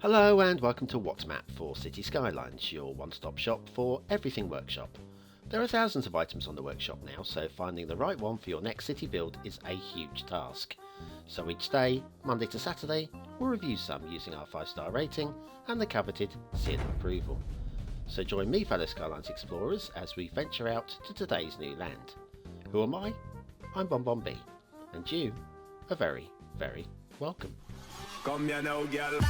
Hello and welcome to What's Map for Cities Skylines, your one-stop shop for everything workshop. There are thousands of items on the workshop now, so finding the right one for your next city build is a huge task. So each day, Monday to Saturday, we'll review some using our 5-star rating and the coveted seal of approval. So join me, fellow Skylines explorers, as we venture out to today's new land. Who am I? I'm BonBonB, and you are very, very welcome. Come here now, girl.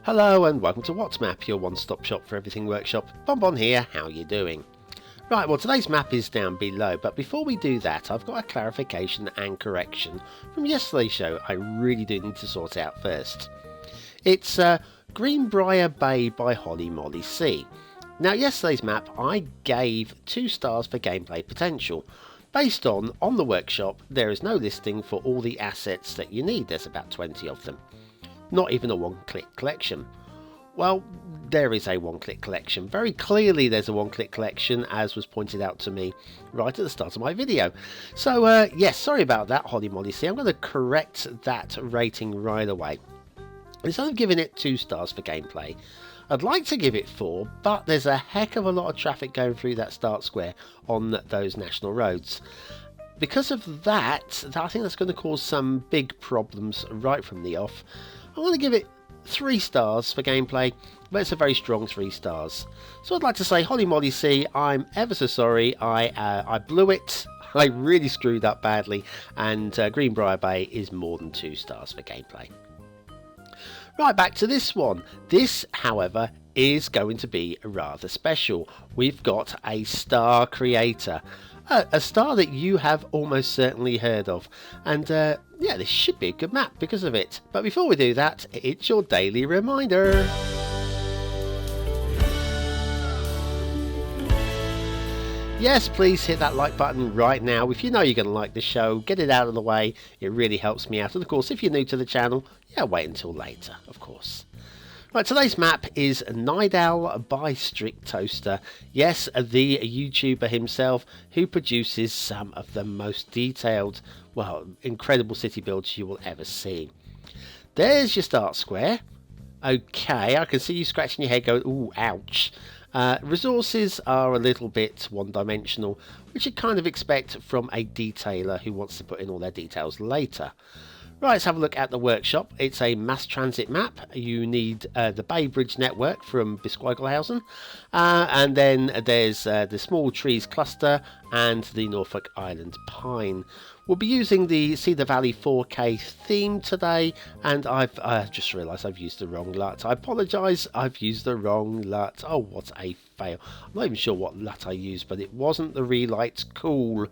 Hello and welcome to What's Map, your one-stop shop for everything workshop. BonBon here, how you doing? Right, well today's map is down below, but before we do that I've got a clarification and correction from yesterday's show I really do need to sort out first. It's Greenbrier Bay by Holly Molly C. Now yesterday's map I gave 2 stars for gameplay potential. Based on the workshop there is no listing for all the assets that you need, there's about 20 of them. Not even a one-click collection. Well, there is a one-click collection. Very clearly there's a one-click collection, as was pointed out to me right at the start of my video. So yes, sorry about that, Holly Molly C. I'm going to correct that rating right away. Instead of giving it 2 stars for gameplay, I'd like to give it 4, but there's a heck of a lot of traffic going through that start square on those national roads. Because of that, I think that's going to cause some big problems right from the off. I want to give it 3 stars for gameplay, but it's a very strong 3 stars. So I'd like to say, Holly Molly C, I'm ever so sorry, I blew it, I really screwed up badly, and Greenbrier Bay is more than 2 stars for gameplay. Right, back to this one. This, however, is going to be rather special. We've got a star creator. A star that you have almost certainly heard of. And yeah, this should be a good map because of it. But before we do that, it's your daily reminder. Yes, please hit that like button right now. If you know you're going to like the show, get it out of the way. It really helps me out. And of course, if you're new to the channel, yeah, wait until later, of course. Right, today's map is Nydal by Strict Toaster. Yes, the YouTuber himself who produces some of the most detailed, well, incredible city builds you will ever see. There's your start square. Okay, I can see you scratching your head going, ooh, ouch. Resources are a little bit one-dimensional, which you kind of expect from a detailer who wants to put in all their details later. Right, let's have a look at the workshop. It's a mass transit map. You need the Bay Bridge network from Bisquegelhausen, and then there's the Small Trees Cluster and the Norfolk Island Pine. We'll be using the Cedar Valley 4K theme today, and I've just realised I've used the wrong LUT. I apologise, I've used the wrong LUT. Oh, what a fail. I'm not even sure what LUT I used, but it wasn't the Relights Cool.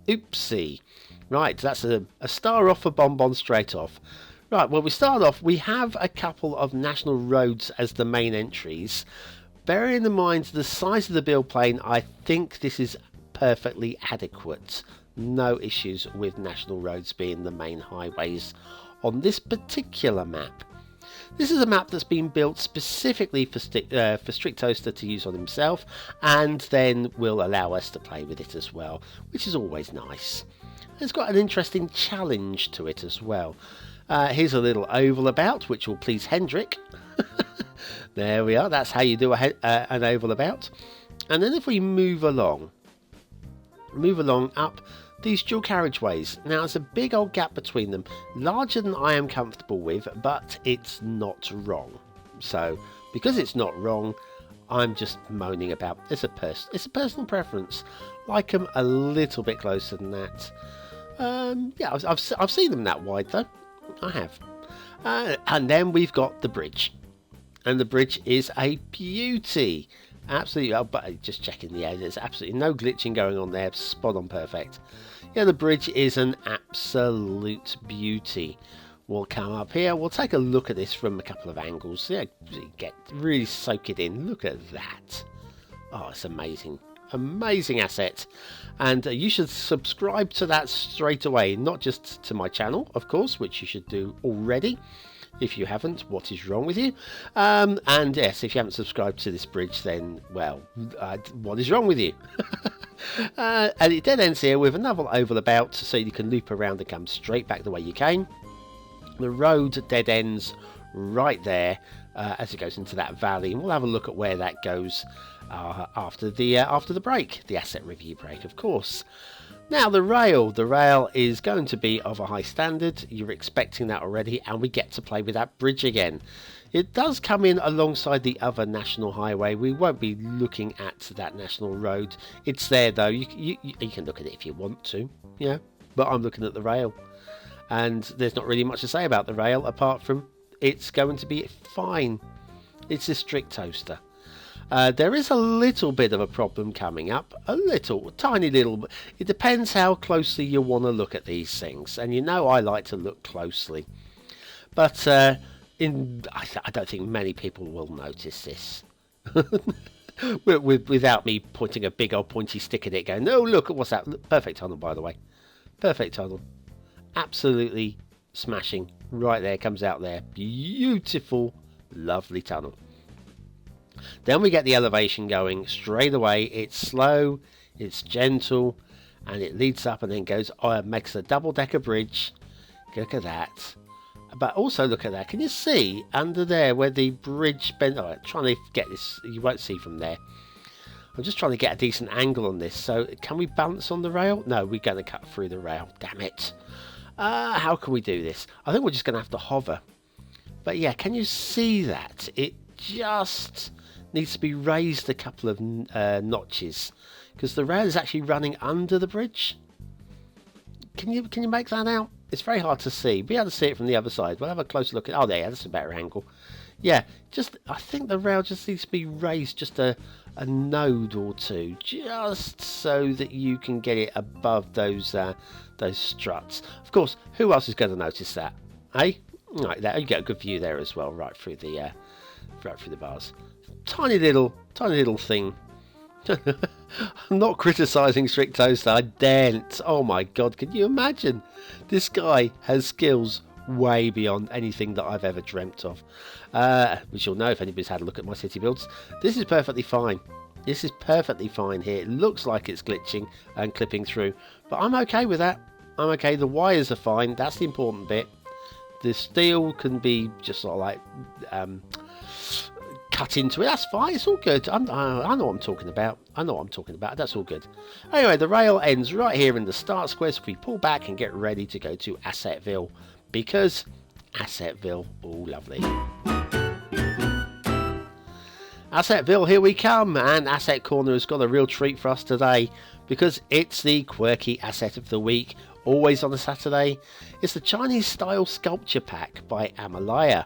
Oopsie. Right, that's a star off for BonBon straight off. Right, well we start off, we have a couple of national roads as the main entries. Bearing in mind the size of the build plane, I think this is perfectly adequate. No issues with national roads being the main highways on this particular map. This is a map that's been built specifically for Strict Toaster to use on himself, and then will allow us to play with it as well, which is always nice. It's got an interesting challenge to it as well. Here's a little oval about, which will please Hendrik. There we are, that's how you do an oval about. And then if we move along up these dual carriageways. Now there's a big old gap between them, larger than I am comfortable with, but it's not wrong. So because it's not wrong, I'm just moaning about. It's a personal preference. Like them a little bit closer than that. Yeah, I've seen them that wide though. I have. And then we've got the bridge, and the bridge is a beauty. Absolutely, but just checking the air, there's absolutely no glitching going on there, spot on perfect. Yeah, the bridge is an absolute beauty. We'll come up here, we'll take a look at this from a couple of angles, yeah, really soak it in, look at that. Oh, it's amazing, amazing asset. And you should subscribe to that straight away, not just to my channel, of course, which you should do already. If you haven't, what is wrong with you? And yes, if you haven't subscribed to this bridge, then, well, what is wrong with you? And it dead ends here with another oval about, so you can loop around and come straight back the way you came. The road dead ends right there as it goes into that valley, and we'll have a look at where that goes after the break, the asset review break, of course. Now the rail is going to be of a high standard. You're expecting that already, and we get to play with that bridge again. It does come in alongside the other national highway. We won't be looking at that national road. It's there though. You can look at it if you want to, yeah. But I'm looking at the rail, and there's not really much to say about the rail apart from it's going to be fine. It's a strict toaster. There is a little bit of a problem coming up, tiny little. It depends how closely you want to look at these things, and you know I like to look closely. But I don't think many people will notice this. Without me pointing a big old pointy stick at it going, no, look, what's that? Perfect tunnel, by the way. Perfect tunnel. Absolutely smashing. Right there, comes out there. Beautiful, lovely tunnel. Then we get the elevation going straight away. It's slow, it's gentle, and it leads up and then goes, makes a double-decker bridge. Look at that. But also look at that. Can you see under there where the bridge bent? Oh, trying to get this. You won't see from there. I'm just trying to get a decent angle on this. So can we balance on the rail? No, we're going to cut through the rail. Damn it. How can we do this? I think we're just going to have to hover. But yeah, can you see that? It just needs to be raised a couple of notches, because the rail is actually running under the bridge. Can you make that out? It's very hard to see. Be able to see it from the other side. We'll have a closer look at. Oh, there, yeah, that's a better angle. Yeah, I think the rail just needs to be raised just a node or two, just so that you can get it above those struts. Of course, who else is going to notice that? Hey, right there, you get a good view there as well, right through the bars. Tiny little thing. I'm not criticising Strict Toaster, I daren't. Oh my god, can you imagine? This guy has skills way beyond anything that I've ever dreamt of. Which you'll know if anybody's had a look at my city builds. This is perfectly fine. This is perfectly fine here. It looks like it's glitching and clipping through, but I'm okay with that. I'm okay. The wires are fine. That's the important bit. The steel can be just sort of like cut into it. That's fine. It's all good. I know what I'm talking about. That's all good. Anyway, the rail ends right here in the start square. So if we pull back and get ready to go to Assetville, because Assetville, oh lovely. Assetville, here we come, and Asset Corner has got a real treat for us today, because it's the quirky asset of the week, always on a Saturday. It's the Chinese style sculpture pack by Amalaya.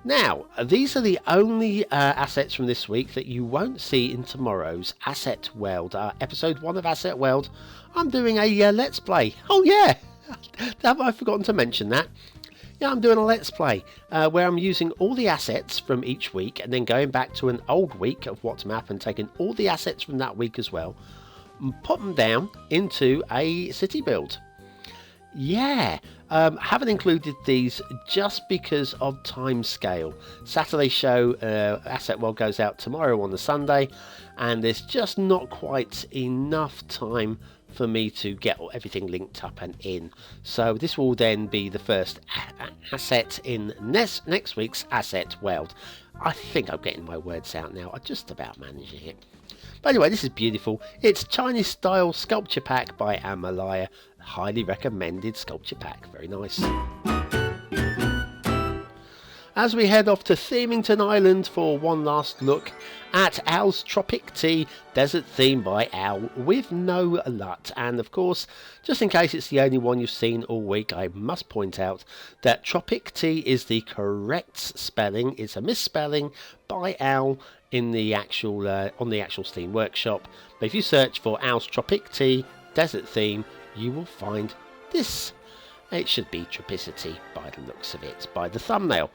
Now, these are the only assets from this week that you won't see in tomorrow's Asset World, episode 1 of Asset World. I'm doing a Let's Play. Oh yeah, have I forgotten to mention that? Yeah, I'm doing a Let's Play where I'm using all the assets from each week and then going back to an old week of What's Map and taking all the assets from that week as well and put them down into a city build. Yeah, haven't included these just because of time scale. Saturday show, Asset World goes out tomorrow on the Sunday, and there's just not quite enough time for me to get everything linked up and in. So this will then be the first asset in next week's Asset World. I think I'm getting my words out now. I'm just about managing it. But anyway, this is beautiful. It's Chinese style sculpture pack by Amalaya. Highly recommended sculpture pack. Very nice. As we head off to Themington Island for one last look at Owl's Tropic Tea Desert Theme by Owl with no LUT. And of course, just in case it's the only one you've seen all week, I must point out that Tropic Tea is the correct spelling. It's a misspelling by Owl in the actual on the actual Steam Workshop. But if you search for Owl's Tropic Tea Desert Theme, you will find this. It should be Tropicity by the looks of it, by the thumbnail.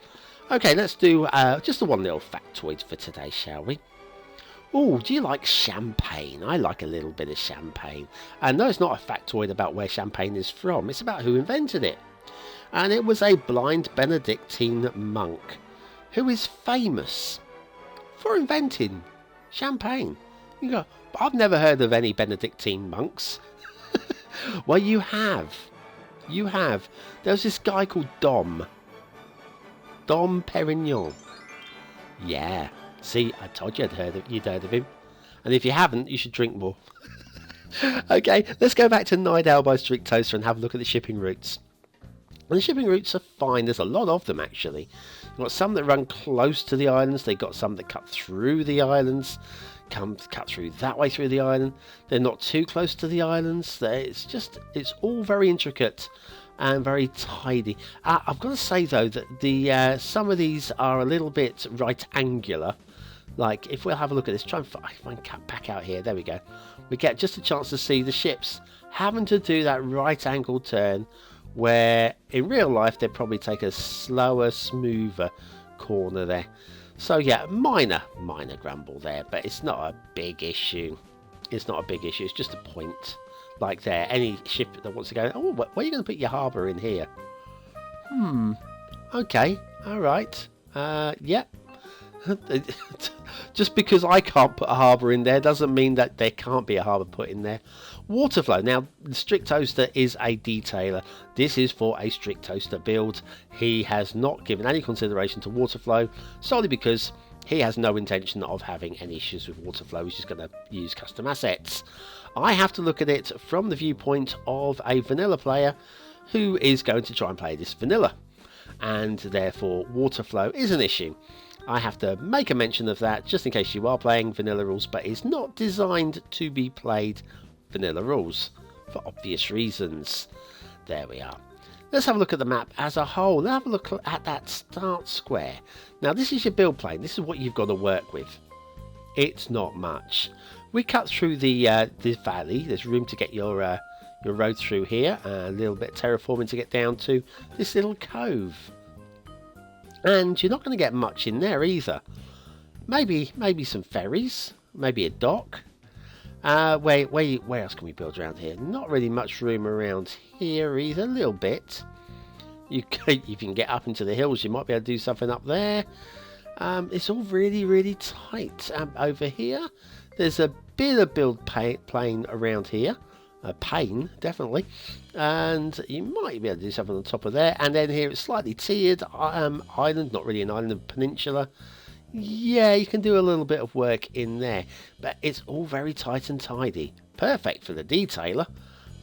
Okay, let's do just the one little factoid for today, shall we? Oh, do you like champagne? I like a little bit of champagne. And no, it's not a factoid about where champagne is from. It's about who invented it. And it was a blind Benedictine monk who is famous for inventing champagne. You go, I've never heard of any Benedictine monks. Well, you have. You have. There's this guy called Dom. Dom Perignon. Yeah. See, I told you you'd heard of him. And if you haven't, you should drink more. Okay, let's go back to Nydal by Strict Toaster and have a look at the shipping routes. And the shipping routes are fine. There's a lot of them, actually. You've got some that run close to the islands. They've got some that cut through the islands. Cut through that way through the island. They're not too close to the islands. It's all very intricate and very tidy. I've got to say, though, that some of these are a little bit right angular. Like, if we'll have a look at this, try and find back out here. There we go. We get just a chance to see the ships having to do that right angle turn, where in real life they'd probably take a slower, smoother corner there. So yeah, minor grumble there, but it's not a big issue. It's not a big issue. It's just a point. Like there, any ship that wants to go, oh, where are you going to put your harbour in here? Okay, all right. Yeah. Just because I can't put a harbour in there doesn't mean that there can't be a harbour put in there. Water flow. Now, the Strict Toaster is a detailer. This is for a Strict Toaster build. He has not given any consideration to water flow, solely because he has no intention of having any issues with water flow. He's just going to use custom assets. I have to look at it from the viewpoint of a vanilla player who is going to try and play this vanilla, and therefore water flow is an issue. I have to make a mention of that just in case you are playing vanilla rules, but it's not designed to be played vanilla rules for obvious reasons. There we are. Let's have a look at the map as a whole. Let's have a look at that start square. Now, this is your build plane. This is what you've got to work with. It's not much. We cut through the valley. There's room to get your road through here. A little bit of terraforming to get down to this little cove. And you're not going to get much in there either. Maybe some ferries. Maybe a dock. Where else can we build around here? Not really much room around here either. A little bit. You can get up into the hills. You might be able to do something up there. It's all really, really tight. Over here, there's a bit of build plane around here. A pane, definitely. And you might be able to do something on top of there. And then here it's slightly tiered island. Not really an island, a peninsula. Yeah, you can do a little bit of work in there. But it's all very tight and tidy. Perfect for the detailer.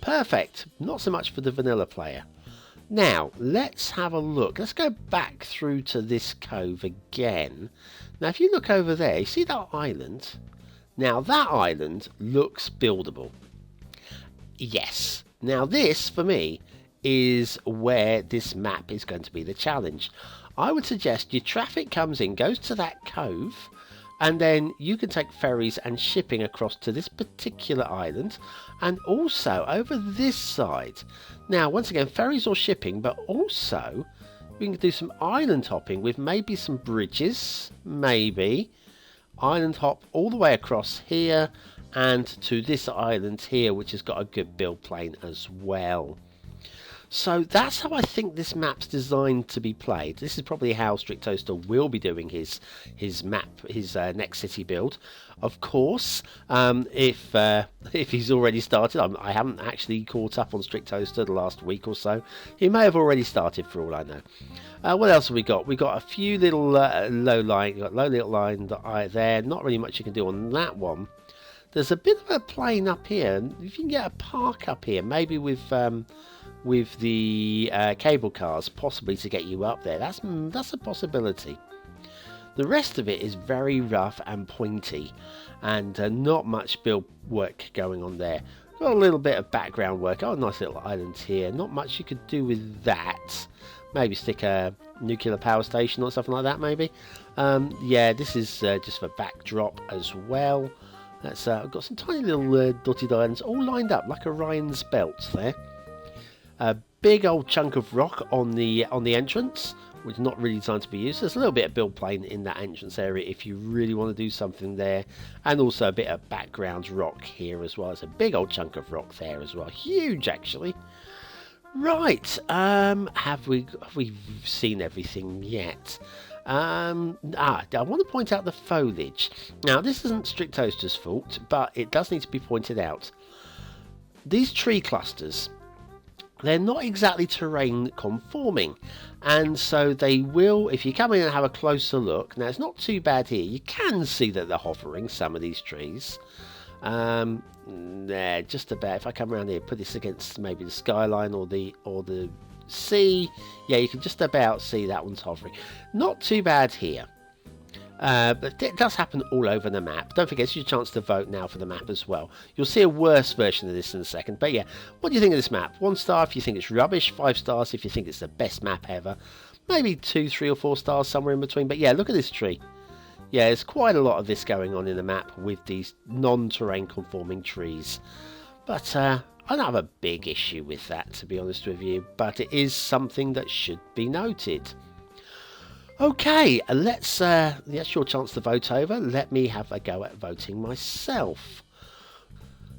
Perfect. Not so much for the vanilla player. Now, let's have a look. Let's go back through to this cove again. Now, if you look over there, you see that island? Now, that island looks buildable. Yes. Now, this, for me, is where this map is going to be the challenge. I would suggest your traffic comes in, goes to that cove, and then you can take ferries and shipping across to this particular island, and also over this side. Now, once again, ferries or shipping, but also we can do some island hopping with maybe some bridges, maybe. Island hop all the way across here and to this island here, which has got a good build plane as well. So that's how I think this map's designed to be played. This is probably how Strict Toaster will be doing his map, his next city build. Of course, if he's already started, I haven't actually caught up on Strict Toaster the last week or so. He may have already started for all I know. What else have we got? We've got a few little low little line there. Not really much you can do on that one. There's a bit of a plane up here. If you can get a park up here, maybe with the cable cars, possibly to get you up there. That's a possibility. The rest of it is very rough and pointy, and not much build work going on there. Got a little bit of background work. Oh, nice little island here. Not much you could do with that. Maybe stick a nuclear power station or something like that, maybe. Yeah, this is just for backdrop as well. That's I've got some tiny little dotted islands all lined up like Orion's belt there. A big old chunk of rock on the entrance, which is not really designed to be used. There's a little bit of build plane in that entrance area if you really want to do something there, and also a bit of background rock here as well. It's a big old chunk of rock there as well, huge actually. Right, have we seen everything yet? I want to point out the foliage. Now, this isn't Strict Toaster's fault, but it does need to be pointed out. These tree clusters, they're not exactly terrain conforming, and so they will, if you come in and have a closer look, now it's not too bad here, you can see that they're hovering, some of these trees. Just about, if I come around here, put this against maybe the skyline or the sea, yeah, you can just about see that one's hovering. Not too bad here. But it does happen all over the map. Don't forget, it's your chance to vote now for the map as well. You'll see a worse version of this in a second. But yeah, what do you think of this map? 1 star if you think it's rubbish, 5 stars if you think it's the best map ever. Maybe 2, 3 or 4 stars, somewhere in between. But yeah, look at this tree. Yeah, there's quite a lot of this going on in the map with these non-terrain conforming trees. But I don't have a big issue with that, to be honest with you. But it is something that should be noted. Okay, that's your chance to vote over. Let me have a go at voting myself.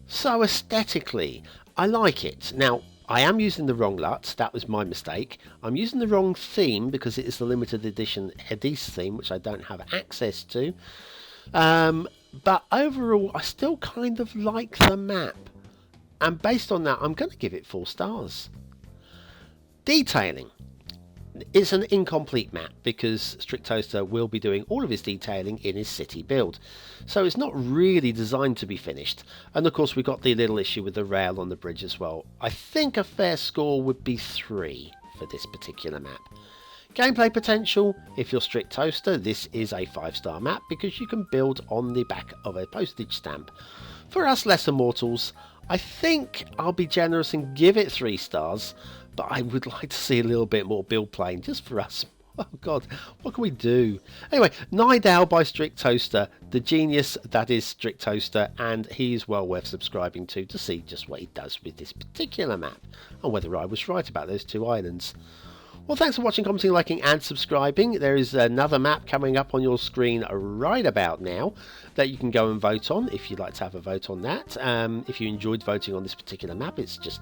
So aesthetically, I like it. Now, I am using the wrong LUT. That was my mistake. I'm using the wrong theme because it is the limited edition Hedis theme, which I don't have access to. But overall, I still kind of like the map. And based on that, I'm going to give it 4 stars. Detailing. It's an incomplete map because Strict Toaster will be doing all of his detailing in his city build. So it's not really designed to be finished. And of course we've got the little issue with the rail on the bridge as well. I think a fair score would be 3 for this particular map. Gameplay potential, if you're Strict Toaster, this is a 5-star map because you can build on the back of a postage stamp. For us lesser mortals, I think I'll be generous and give it 3 stars, but I would like to see a little bit more build playing just for us. Oh god, what can we do? Anyway, Nydal by Strict Toaster, the genius that is Strict Toaster, and he's well worth subscribing to see just what he does with this particular map, and whether I was right about those 2 islands. Well, thanks for watching, commenting, liking and subscribing. There is another map coming up on your screen right about now that you can go and vote on if you'd like to have a vote on that. If you enjoyed voting on this particular map, it's just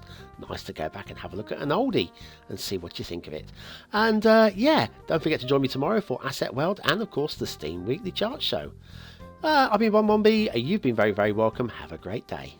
nice to go back and have a look at an oldie and see what you think of it. And yeah, don't forget to join me tomorrow for Asset World and of course the Steam Weekly Chart Show. I've been BonBonB. You've been very, very welcome. Have a great day.